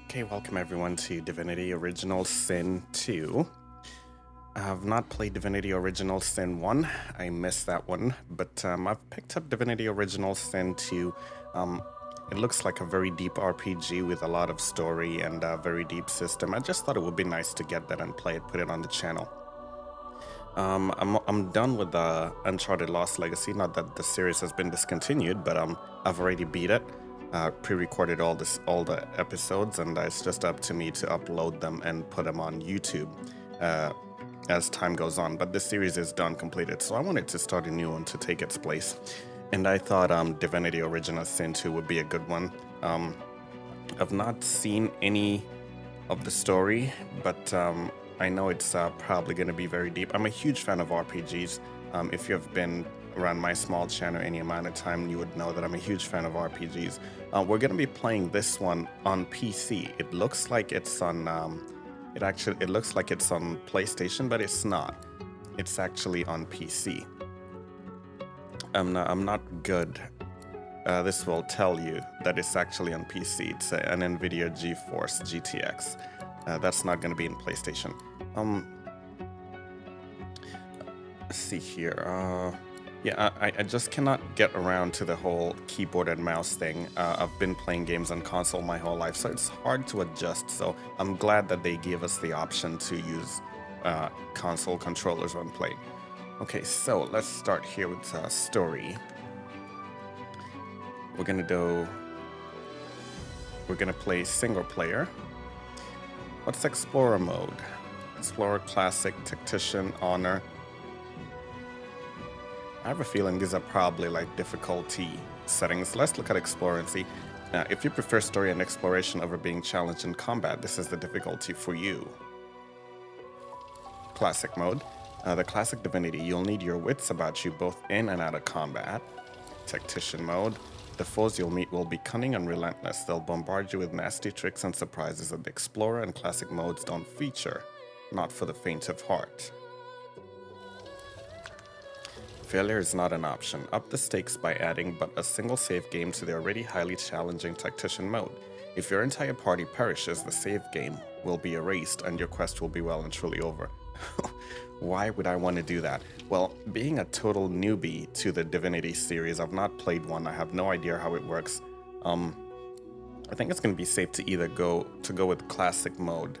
Okay, welcome everyone to Divinity Original Sin 2. I have not played Divinity Original Sin 1. I missed that one, but I've picked up Divinity Original Sin 2. It looks like a very deep RPG with a lot of story and a very deep system. I just thought it would be nice to get that and play it, put it on the channel. I'm done with the Uncharted Lost Legacy. Not that the series has been discontinued, but I've already beat it. Pre-recorded all the episodes, and it's just up to me to upload them and put them on YouTube as time goes on. But this series is done, completed, so I wanted to start a new one to take its place. And I thought Divinity Original Sin 2 would be a good one. I've not seen any of the story, but I know it's probably going to be very deep. I'm a huge fan of RPGs. If you've been around my small channel any amount of time, you would know that I'm a huge fan of RPGs. We're going to be playing this one on PC. It looks like it's on it looks like it's on PlayStation, but it's not. It's actually on PC. I'm not good. This will tell you that it's actually on PC. It's an NVIDIA GeForce GTX. That's not going to be in PlayStation. Let's see here. Yeah, I just cannot get around to the whole keyboard and mouse thing. I've been playing games on console my whole life, so it's hard to adjust. So I'm glad that they gave us the option to use console controllers when playing. Okay, so let's start here with story. We're gonna play single player. What's Explorer mode? Explorer, Classic, Tactician, Honor. I have a feeling these are probably like difficulty settings. Let's look at Explorer and see. If you prefer story and exploration over being challenged in combat, this is the difficulty for you. Classic mode. The classic Divinity, you'll need your wits about you both in and out of combat. Tactician mode. The foes you'll meet will be cunning and relentless. They'll bombard you with nasty tricks and surprises that the Explorer and Classic modes don't feature. Not for the faint of heart. Failure is not an option. Up the stakes by adding but a single save game to the already highly challenging Tactician mode. If your entire party perishes, the save game will be erased and your quest will be well and truly over. Why would I want to do that? Well, being a total newbie to the Divinity series, I've not played one. I have no idea how it works. I think it's going to be safe to either go with Classic mode.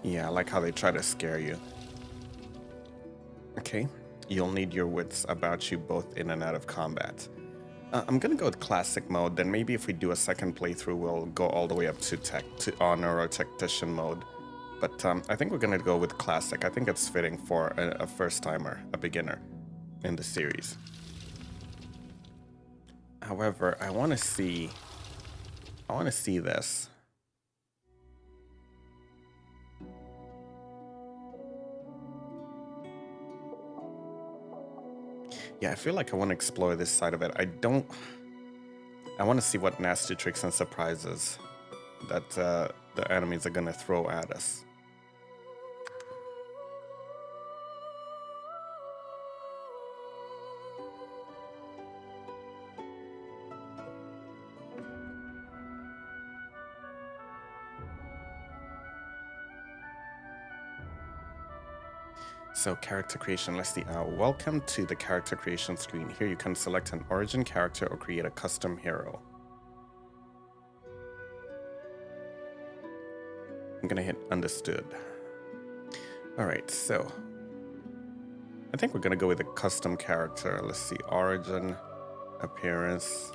Yeah, I like how they try to scare you. Okay, you'll need your wits about you both in and out of combat. I'm gonna go with Classic mode, then maybe if we do a second playthrough, we'll go all the way up to Honor or Tactician mode. But I think we're gonna go with Classic. I think it's fitting for a first-timer, a beginner in the series. However, I wanna see this. Yeah, I feel like I want to explore this side of it. I want to see what nasty tricks and surprises that the enemies are going to throw at us. So character creation, let's see. Welcome to the character creation screen. Here you can select an origin character or create a custom hero. I'm gonna hit understood. All right, so I think we're gonna go with a custom character. Let's see, origin, appearance.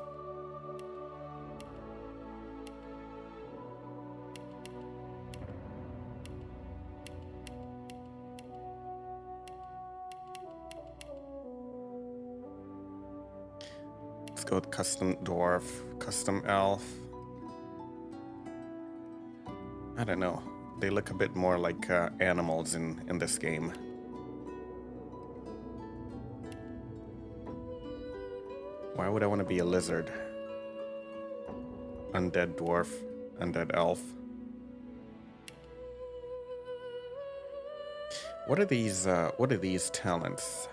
Go with custom dwarf, custom elf. I don't know. They look a bit more like animals in this game. Why would I want to be a lizard? Undead dwarf, undead elf. What are these talents?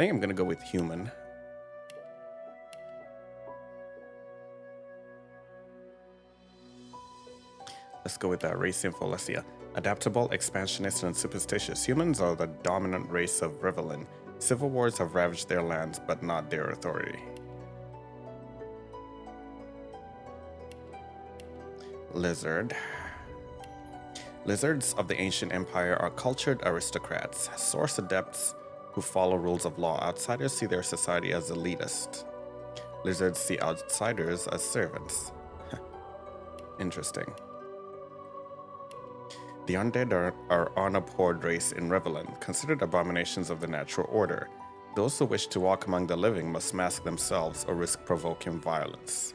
think I'm gonna go with human. Let's go with that race info. Let's see. Adaptable, expansionist, and superstitious. Humans are the dominant race of Rivelin. Civil wars have ravaged their lands, but not their authority. Lizard. Lizards of the ancient empire are cultured aristocrats, source adepts who follow rules of law. Outsiders see their society as elitist. Lizards see outsiders as servants. Interesting. The undead are unabhorred race in Revelin, considered abominations of the natural order. Those who wish to walk among the living must mask themselves or risk provoking violence.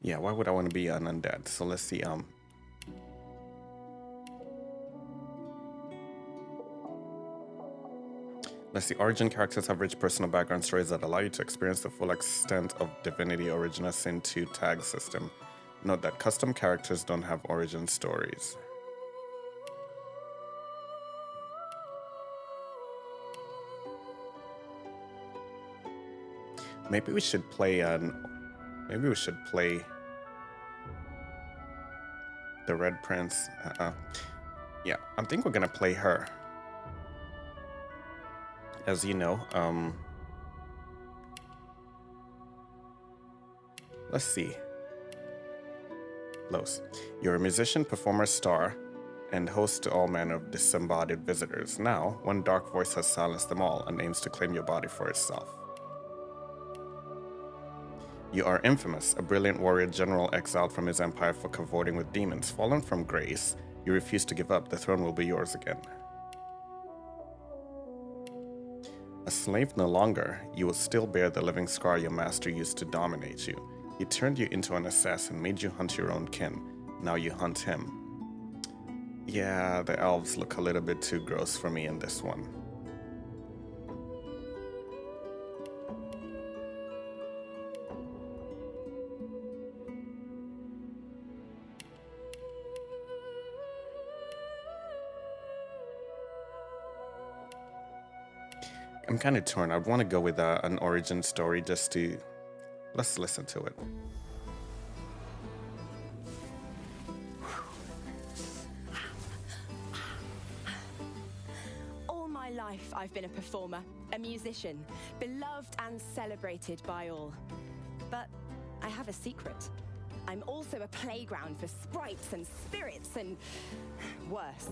Yeah, why would I want to be an undead? So let's see, let's see, origin characters have rich personal background stories that allow you to experience the full extent of Divinity Original Sin 2 tag system. Note that custom characters don't have origin stories. Maybe we should play the Red Prince. Yeah, I think we're gonna play her. As you know, let's see. Los, you're a musician, performer, star, and host to all manner of disembodied visitors. Now, one dark voice has silenced them all and aims to claim your body for itself. You are infamous, a brilliant warrior general exiled from his empire for cavorting with demons. Fallen from grace, you refuse to give up. The throne will be yours again. A slave no longer, you will still bear the living scar your master used to dominate you. He turned you into an assassin, made you hunt your own kin. Now you hunt him. Yeah, the elves look a little bit too gross for me in this one. I'm kind of torn. I'd want to go with an origin story just to... Let's listen to it. All my life I've been a performer, a musician, beloved and celebrated by all. But I have a secret. I'm also a playground for sprites and spirits and... worse.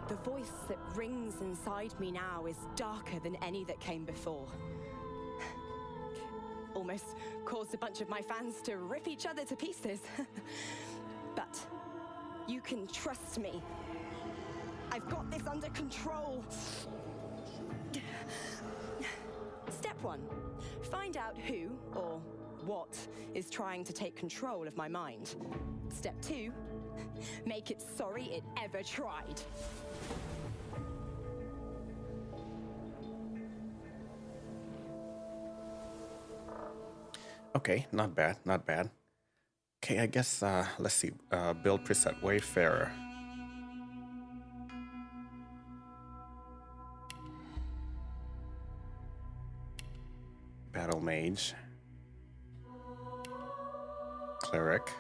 The voice that rings inside me now is darker than any that came before. Almost caused a bunch of my fans to rip each other to pieces. But you can trust me. I've got this under control. Step 1. Find out who or what is trying to take control of my mind. Step 2. Make it sorry it ever tried. Okay, not bad, not bad. Okay, I guess, let's see, build preset Wayfarer. Battle Mage. Cleric.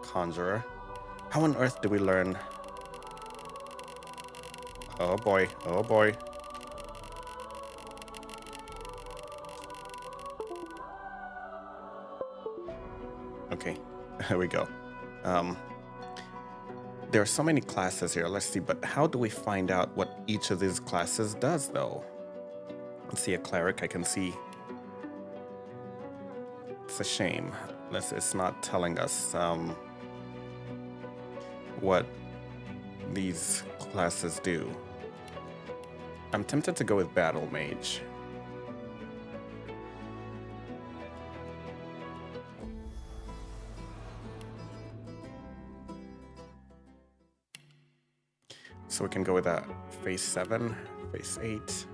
Conjurer. How on earth do we learn? Oh boy, oh boy. Okay, there we go. There are so many classes here. Let's see, but how do we find out what each of these classes does, though? Let's see, a cleric, I can see. It's a shame. It's not telling us what these classes do. I'm tempted to go with Battle Mage. So we can go with that phase 7, phase 8.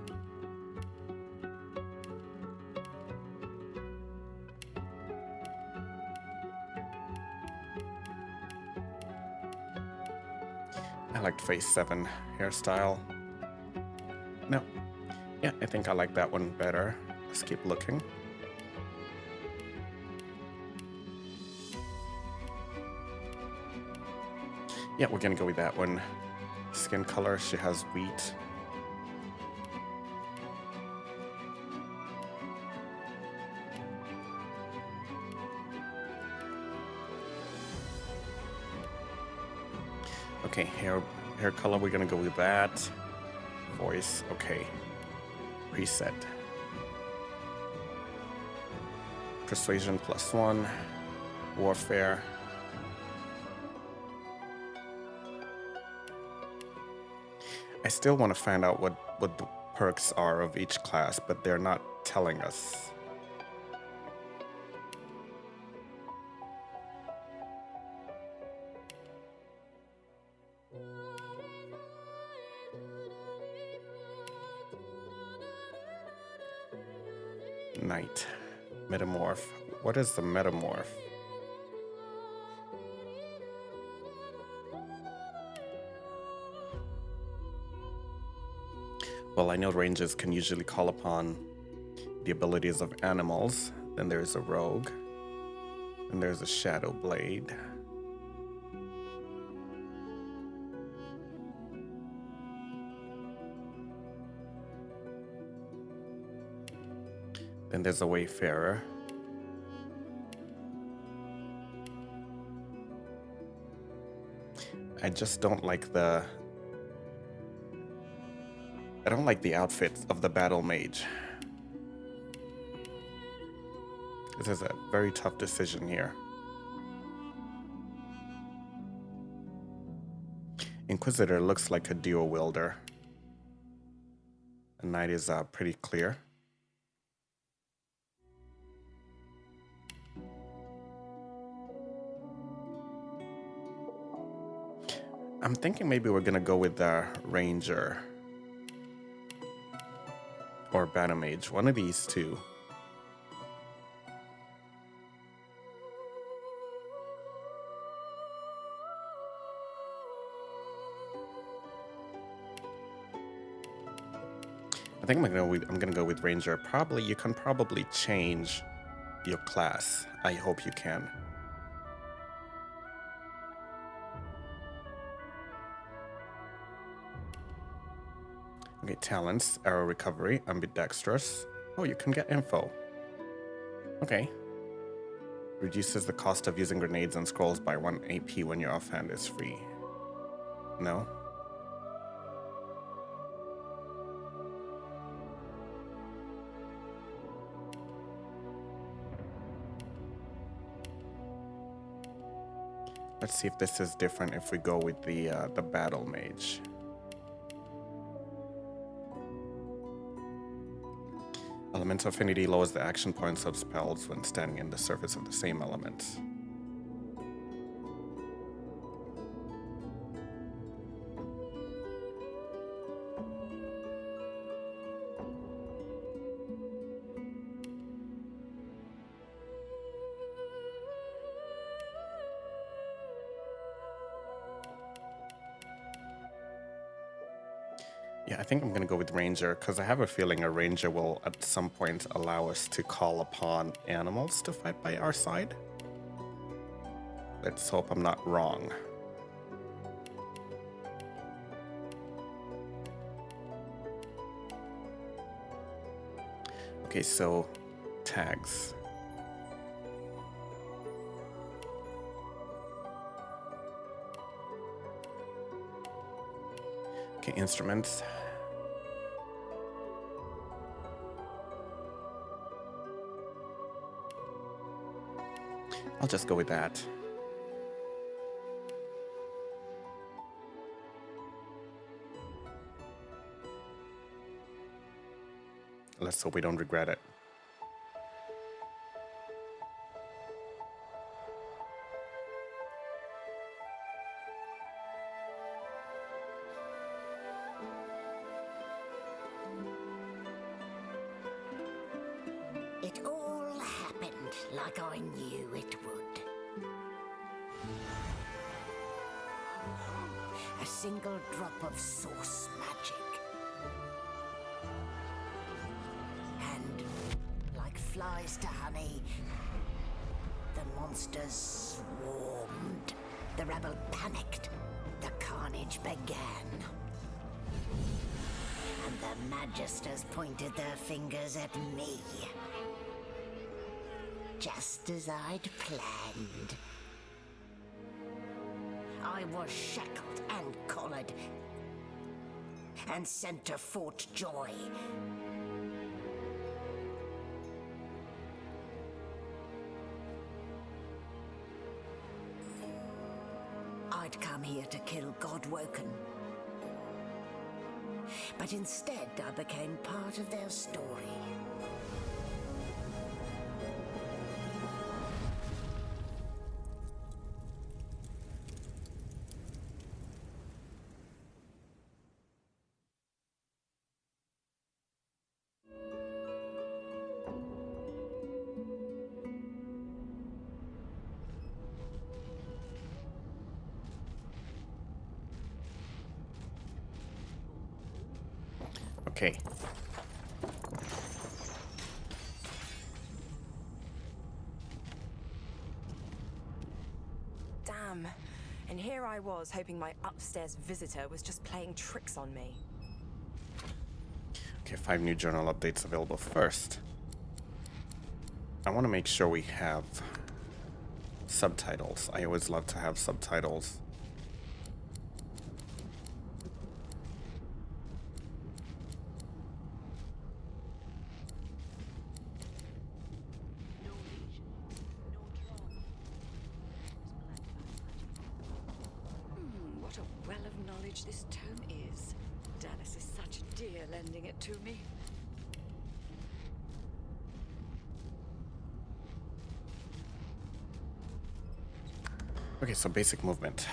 liked Phase 7 hairstyle. No. Yeah, I think I like that one better. Let's keep looking. Yeah, we're gonna go with that one. Skin color, she has wheat. Okay, hair color, we're gonna go with that. Voice, okay. Preset. Persuasion +1. Warfare. I still want to find out what the perks are of each class, but they're not telling us. Knight. Metamorph. What is the metamorph? Well, I know rangers can usually call upon the abilities of animals. Then there's a rogue. And there's a shadow blade. Then there's a wayfarer. I just don't like the outfit of the battle mage. This is a very tough decision here. Inquisitor looks like a dual wielder. A knight is pretty clear. I'm thinking maybe we're gonna go with the ranger. Or battle mage, one of these two. I think I'm gonna go with ranger. Probably you can probably change your class. I hope you can. Okay, talents, arrow recovery, ambidextrous. Oh, you can get info. Okay. Reduces the cost of using grenades and scrolls by 1 AP when your offhand is free. No? Let's see if this is different if we go with the battle mage. Elemental affinity lowers the action points of spells when standing in the surface of the same element. Yeah, I think I'm gonna go with ranger because I have a feeling a ranger will at some point allow us to call upon animals to fight by our side. Let's hope I'm not wrong. Okay, so tags. Okay, instruments. I'll just go with that. Let's hope we don't regret it. It all happened like I knew it would. A single drop of source magic. And, like flies to honey, the monsters swarmed. The rebel panicked. The carnage began. And the Magisters pointed their fingers at me. Just as I'd planned. I was shackled and collared. And sent to Fort Joy. I'd come here to kill Godwoken. But instead, I became part of their story. Okay. Damn. And here I was, hoping my upstairs visitor was just playing tricks on me. Okay, 5 new journal updates available first. I want to make sure we have subtitles. I always love to have subtitles. What a well of knowledge this tome is. Dallas is such a dear lending it to me. Okay, so basic movement.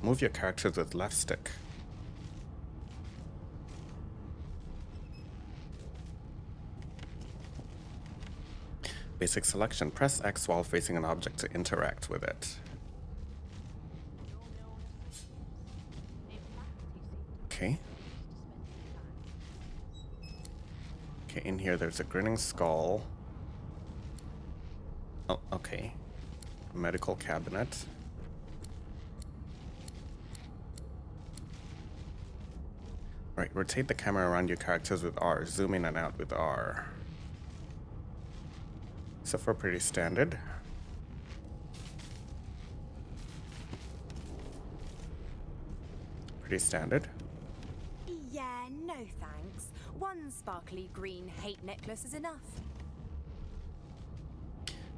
Move your characters with left stick. Basic selection. Press X while facing an object to interact with it. Okay. Okay, in here there's a grinning skull. Oh, okay. Medical cabinet. Right, rotate the camera around your characters with R. Zoom in and out with R. So far pretty standard. Pretty standard. Yeah, no thanks. One sparkly green hate necklace is enough.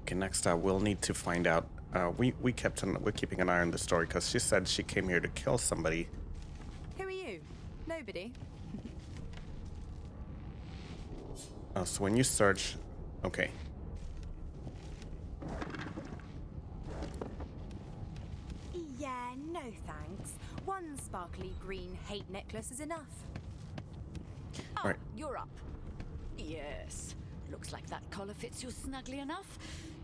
Okay, next we'll need to find out. We're keeping an eye on the story because she said she came here to kill somebody. Who are you? Nobody. Oh, so when you search, okay. Yeah, no thanks. One sparkly green hate necklace is enough. Oh, Right. you're up. Yes. Looks like that collar fits you snugly enough.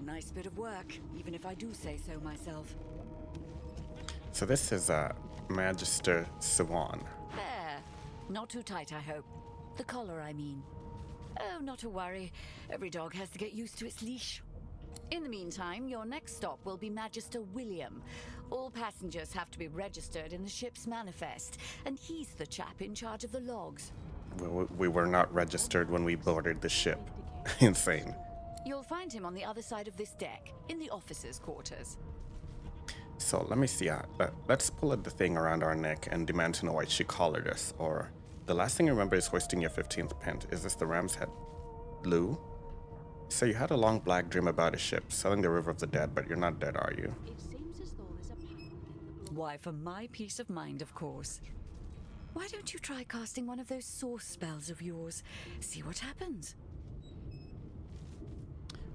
Nice bit of work, even if I do say so myself. So this is Magister Swan. There. Not too tight, I hope. The collar, I mean. Oh, not to worry. Every dog has to get used to its leash. In the meantime, your next stop will be Magister William. All passengers have to be registered in the ship's manifest, and he's the chap in charge of the logs. We were not registered when we boarded the ship. Insane. You'll find him on the other side of this deck, in the officers' quarters. So let me see. Let's pull at the thing around our neck and demand to know why she collared us. Or the last thing you remember is hoisting your 15th pent. Is this the Ram's Head? Lou? So you had a long black dream about a ship sailing the River of the Dead, but you're not dead, are you? Why, for my peace of mind, of course. Why don't you try casting one of those source spells of yours? See what happens.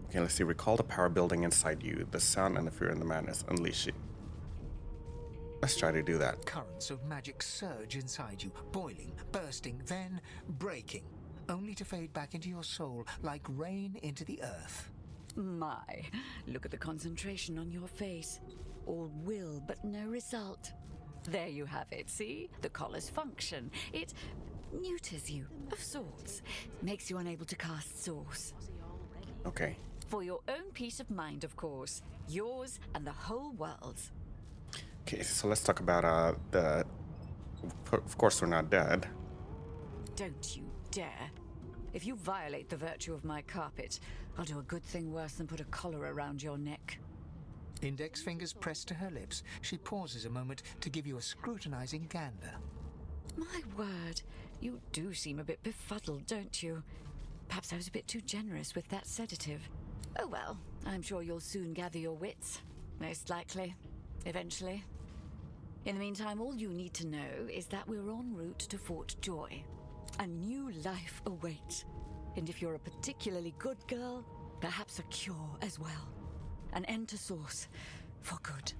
Okay, let's see. Recall the power building inside you. The sound and the fear and the madness. Unleash it. Let's try to do that. Currents of magic surge inside you, boiling, bursting, then breaking, only to fade back into your soul like rain into the earth. My, look at the concentration on your face. All will, but no result. There you have it, see? The collar's function. It neuters you, of sorts. Makes you unable to cast Source. Okay. For your own peace of mind, of course. Yours and the whole world's. Okay, so let's talk about the... Of course we're not dead. Don't you dare. If you violate the virtue of my carpet, I'll do a good thing worse than put a collar around your neck. Index fingers pressed to her lips, she pauses a moment to give you a scrutinizing gander. My word, you do seem a bit befuddled, don't you? Perhaps I was a bit too generous with that sedative. Oh well, I'm sure you'll soon gather your wits. Most likely. Eventually. In the meantime, all you need to know is that we're en route to Fort Joy. A new life awaits. And if you're a particularly good girl, perhaps a cure as well. An end to Source. For good.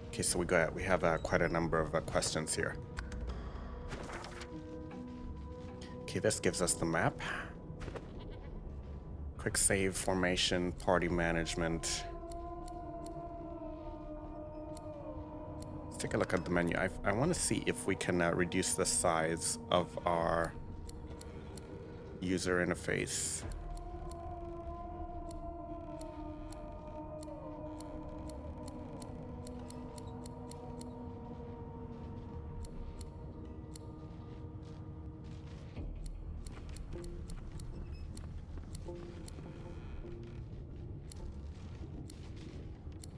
Okay, so we have quite a number of questions here. Okay, this gives us the map. Quick save, formation, party management. Let's take a look at the menu. I want to see if we can reduce the size of our user interface.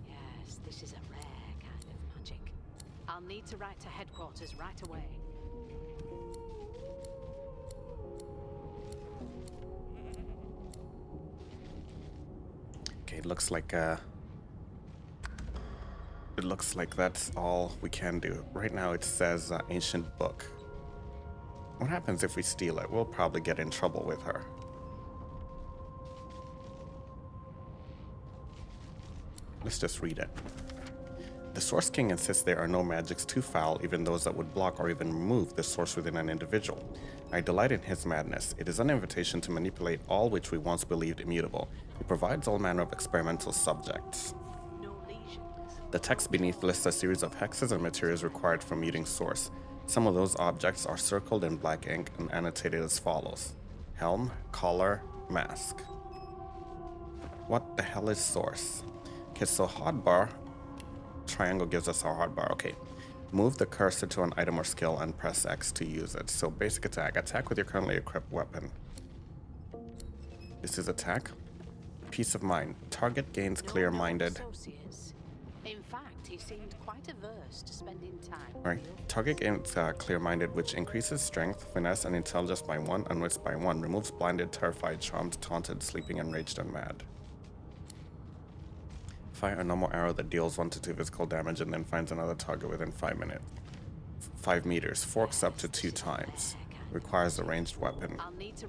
Yes, this is a rare kind of magic. I'll need to write to headquarters right away. Okay, it looks like that's all we can do. Right now it says ancient book. What happens if we steal it? We'll probably get in trouble with her. Let's just read it. The Source King insists there are no magics too foul, even those that would block or even remove the source within an individual. I delight in his madness. It is an invitation to manipulate all which we once believed immutable. He provides all manner of experimental subjects. No lesions. The text beneath lists a series of hexes and materials required for muting Source. Some of those objects are circled in black ink and annotated as follows: helm, collar, mask. What the hell is Source? Okay, so hotbar. Triangle gives us our hotbar. Okay. Move the cursor to an item or skill and press X to use it. So basic attack. Attack with your currently equipped weapon. This is attack. Peace of mind. Target gains clear-minded. Associates. In fact, he seemed quite averse to spending time. Right. Target gains clear-minded, which increases strength, finesse, and intelligence by 1 and wits by 1. Removes blinded, terrified, charmed, taunted, sleeping, enraged, and mad. Fire a normal arrow that deals 1 to 2 physical damage and then finds another target within 5 meters. Forks up to 2 times. Requires a ranged weapon.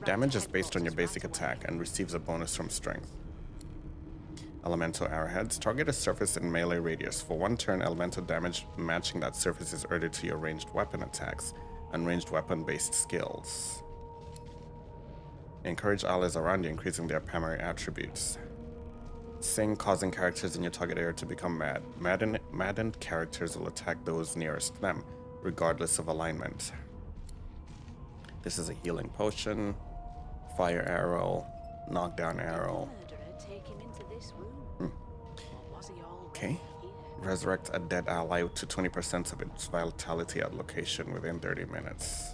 Damage is based on your basic attack and receives a bonus from strength. Elemental arrowheads. Target a surface in melee radius. For 1 turn, elemental damage matching that surface is added to your ranged weapon attacks and ranged weapon-based skills. Encourage allies around you, increasing their primary attributes. Sing, causing characters in your target area to become mad. Maddened characters will attack those nearest them, regardless of alignment. This is a healing potion, fire arrow, knockdown arrow. Murderer take him into this room? Or was he already Okay. here? Resurrect a dead ally to 20% of its vitality at location within 30 minutes.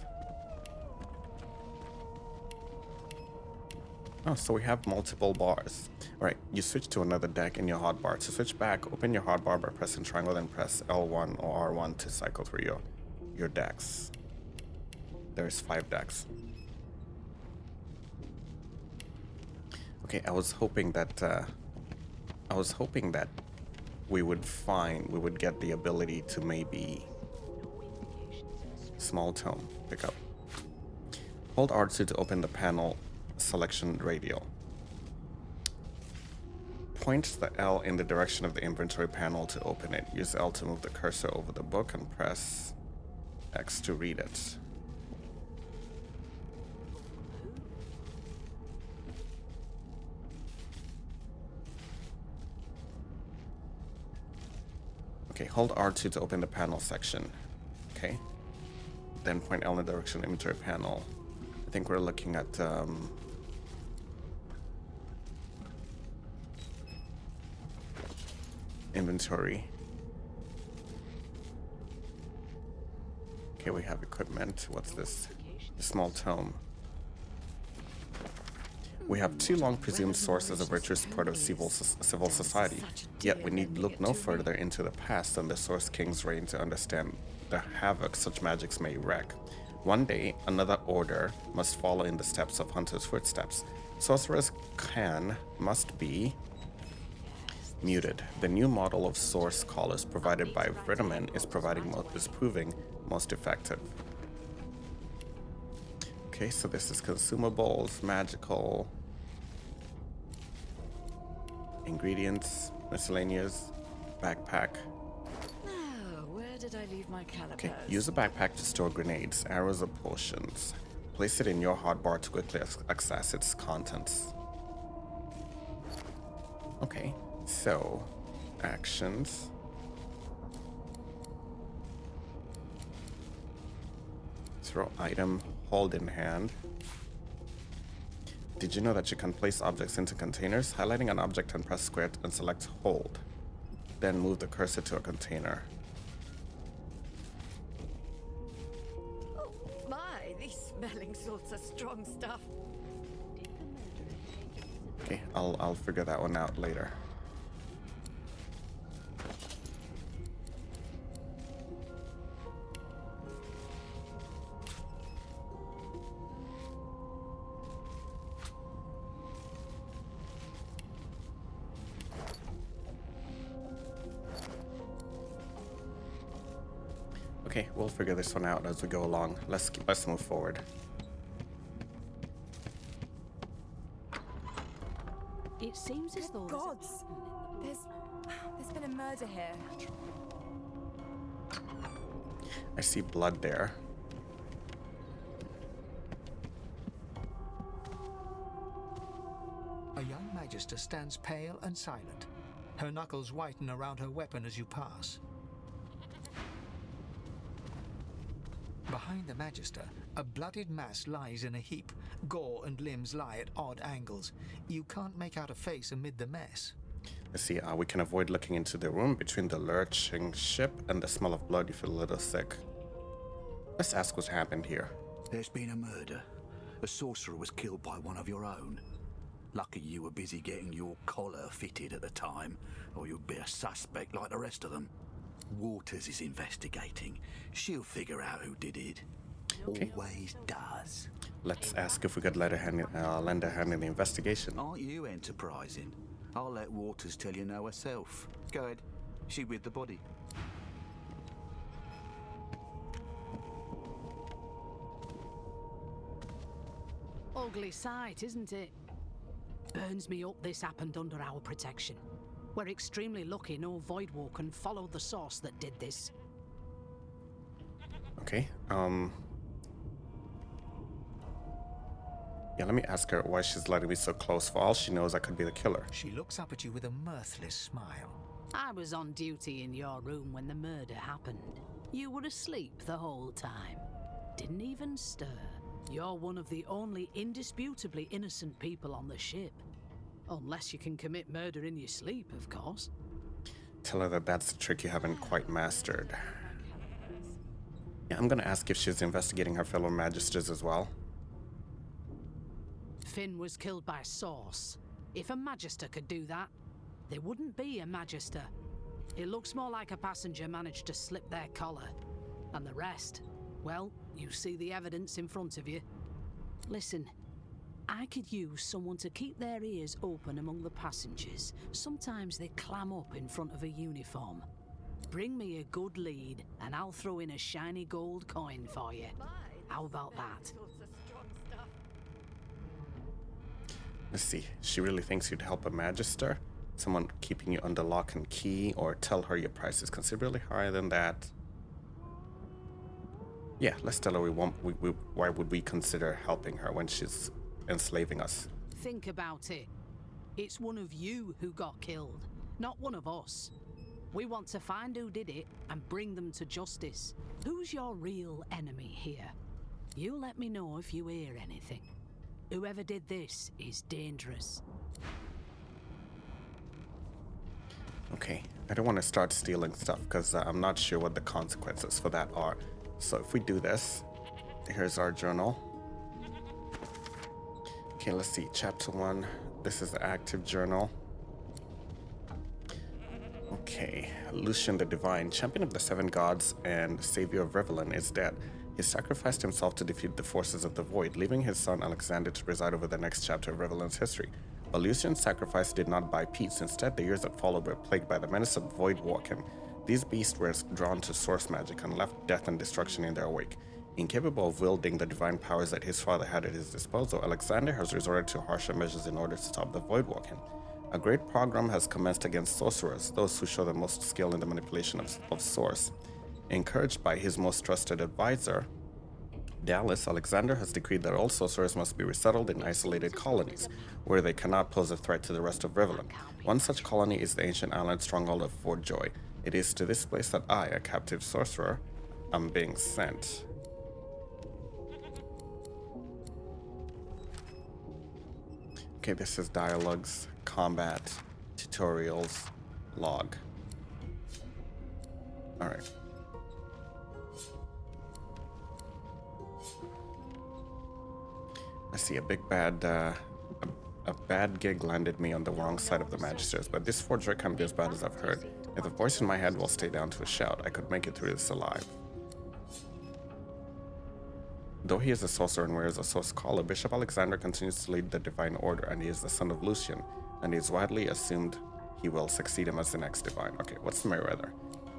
Oh, so we have multiple bars. Alright, you switch to another deck in your hotbar. To switch back, open your hotbar by pressing triangle, then press L1 or R1 to cycle through your decks. There's 5 decks. Okay, I was hoping that we would get the ability to maybe small tome pick up. Hold R2 to open the panel selection radial. Point the L in the direction of the inventory panel to open it. Use L to move the cursor over the book and press X to read it. Okay, hold R2 to open the panel section. Okay. Then point L in the direction of the inventory panel. I think we're looking at inventory. Okay, we have equipment. What's this? A small tome. We have 2 long presumed sources of virtuous support of civil society, yet we need look no further into the past than the Source King's reign to understand the havoc such magics may wreak. One day, another order must follow in the steps of Hunter's footsteps. Sorcerer's Khan must be muted. The new model of source collars provided by Vitamin is proving most effective. Okay, so this is consumables, magical ingredients, miscellaneous, backpack. Oh, where did I leave my calipers? Okay, use a backpack to store grenades, arrows, or potions. Place it in your hotbar to quickly access its contents. Okay, so actions. Throw item, hold in hand. Did you know that you can place objects into containers? Highlighting an object and press square and select hold. Then move the cursor to a container. Oh my, these smelling salts are strong stuff. Okay, I'll figure that one out later. Okay, we'll figure this one out as we go along. Let's move forward. It seems as though Gods! There's been a murder here. I see blood there. A young Magister stands pale and silent. Her knuckles whiten around her weapon as you pass. Behind the Magister, a bloodied mass lies in a heap. Gore and limbs lie at odd angles. You can't make out a face amid the mess. I see, we can avoid looking into the room between the lurching ship and the smell of blood. You feel a little sick. Let's ask what happened here. There's been a murder. A sorcerer was killed by one of your own. Lucky you were busy getting your collar fitted at the time, or you'd be a suspect like the rest of them. Waters is investigating. She'll figure out who did it. Okay. Always does. Let's ask if we could lend a hand in the investigation. Aren't you enterprising? I'll let Waters tell you now herself. Go ahead. She with the body. ugly sight, isn't it? Burns me up this happened under our protection. We're extremely lucky no Voidwalker followed the source that did this. Okay, yeah, let me ask her why she's letting me so close. For all she knows, I could be the killer. She looks up at you with a mirthless smile. I was on duty in your room when the murder happened. You were asleep the whole time. Didn't even stir. You're one of the only indisputably innocent people on the ship. Unless you can commit murder in your sleep, of course. Tell her that that's the trick you haven't quite mastered. Yeah, I'm gonna ask if she's investigating her fellow magisters as well. Finn was killed by Source. If a Magister could do that, there wouldn't be a Magister. It looks more like a passenger managed to slip their collar. And the rest, well, you see the evidence in front of you. Listen, I could use someone to keep their ears open among the passengers. Sometimes they clam up in front of a uniform. Bring me a good lead, and I'll throw in a shiny gold coin for you. How about that? Let's see. She really thinks you'd help a magister? Someone keeping you under lock and key, or tell her your price is considerably higher than that? Yeah, let's tell her we won't. Why would we consider helping her when she's enslaving us? Think about it. It's one of you who got killed, not one of us. We want to find who did it and bring them to justice. Who's your real enemy here? You let me know if you hear anything. Whoever did this is dangerous. Okay, I don't want to start stealing stuff because I'm not sure what the consequences for that are. So if we do this, here's our journal. Okay, let's see, chapter 1. This is the active journal. Okay, Lucian the Divine, champion of the seven gods and savior of Rivellin, is dead. He sacrificed himself to defeat the forces of the Void, leaving his son Alexander to preside over the next chapter of Rivellin's history. But Lucian's sacrifice did not buy peace. Instead, the years that followed were plagued by the menace of Void Walking. These beasts were drawn to source magic and left death and destruction in their wake. Incapable of wielding the divine powers that his father had at his disposal, Alexander has resorted to harsher measures in order to stop the Void Walking. A great program has commenced against sorcerers, those who show the most skill in the manipulation of source. Encouraged by his most trusted advisor, Dallas, Alexander has decreed that all sorcerers must be resettled in isolated colonies, where they cannot pose a threat to the rest of Rivellin. One such colony is the ancient island stronghold of Fort Joy. It is to this place that I, a captive sorcerer, am being sent. Okay, this is dialogues, combat, tutorials, log. Alright. I see a big bad, a bad gig landed me on the wrong side of the Magisters, but this forgery can't be as bad as I've heard. If the voice in my head will stay down to a shout, I could make it through this alive. Though he is a sorcerer and wears a source collar, Bishop Alexander continues to lead the Divine Order, and he is the son of Lucian, and it is widely assumed he will succeed him as the next Divine. Okay, what's the Meriwether?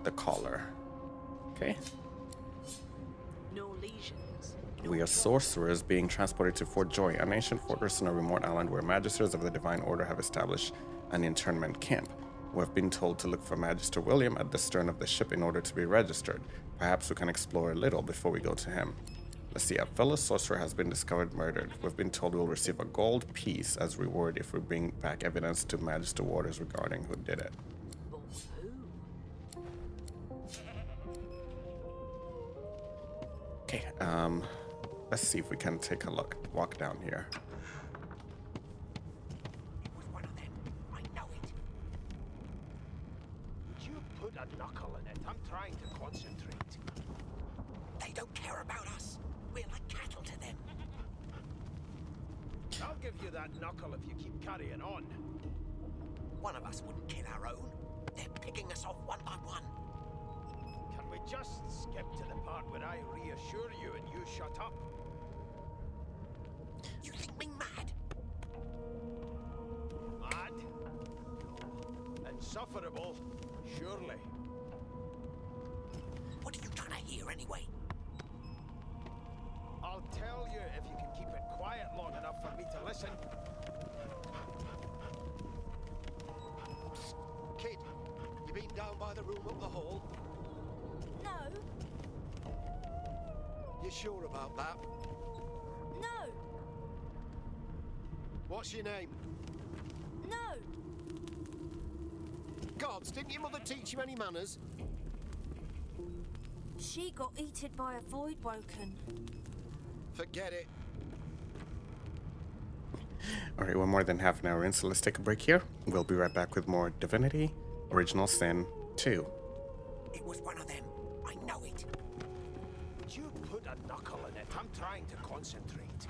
The collar. Okay. No lesions. We are sorcerers being transported to Fort Joy, an ancient fortress on a remote island where Magisters of the Divine Order have established an internment camp. We have been told to look for Magister William at the stern of the ship in order to be registered. Perhaps we can explore a little before we go to him. Let's see, a fellow sorcerer has been discovered murdered. We've been told we'll receive a gold piece as reward if we bring back evidence to Magister Waters regarding who did it. Okay, let's see if we can take a walk down here. It was one of them. I know it. Would you put a knuckle in it? I'm trying to concentrate. They don't care about us. We're like cattle to them. I'll give you that knuckle if you keep carrying on. One of us wouldn't kill our own. They're picking us off one by one. Can we just skip to the part where I reassure you and you shut up? You think me mad? Mad? Insufferable? Surely. What are you trying to hear anyway? I'll tell you if you can keep it quiet long enough for me to listen. Kid, you been down by the room up the hall? No. You sure about that? No. What's your name? No. Gods, didn't your mother teach you any manners? She got eaten by a void woken. Forget it. Alright, we're more than half an hour in, so let's take a break here. We'll be right back with more Divinity Original Sin 2. It was one of them. I know it. Would you put a knuckle in it? I'm trying to concentrate.